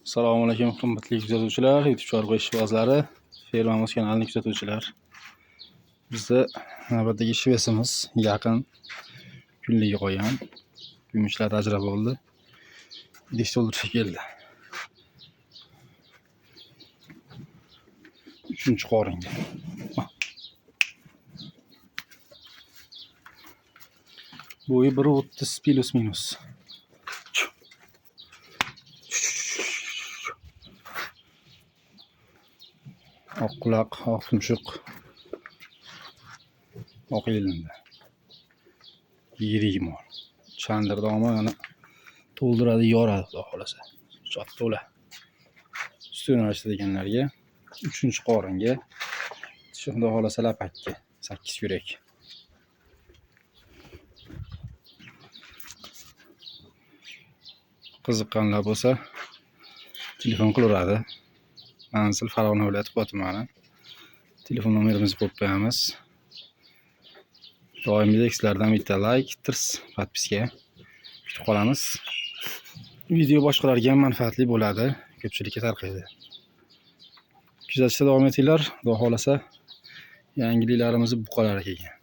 Assalomu alaykum qimmatli kuzatuvchilar, YouTube chorva ishbozlari, fermamiz kanalini kuzatuvchilar. Bizda navbatdagi shvesimiz yaqin kunligiga qo'ygan. Yumushlar ajrab oldi. Idish to'ldirishga keldi. 3-qoringa. Bo'yi 1.30 plus minus. Oq quloq, oq tumshuq, oq yelindi. Yirik mol. Chandirdomi yana to'ldiradi, yoradi xudo xolasa. Chot to'la. Ustun deganlarga 3-qoringa, xudo xolasa lapakka 8 yurak. Qiziqqanlar bo'lsa telefon qilaveradi. Manzil Farg'ona viloyati Quva tumani. Telefon nomerimizni qo'yib qo'yamiz. Doimgidek sizlardan bitta like, tirs, podpiska kutib qolamiz. Video boshqalarga ham manfaatli bo'ladi, ko'pchilikka tarqaydi. Kuzatishda davom etinglar. Xudo xolasa yangiliklarimiz buqalar ekan.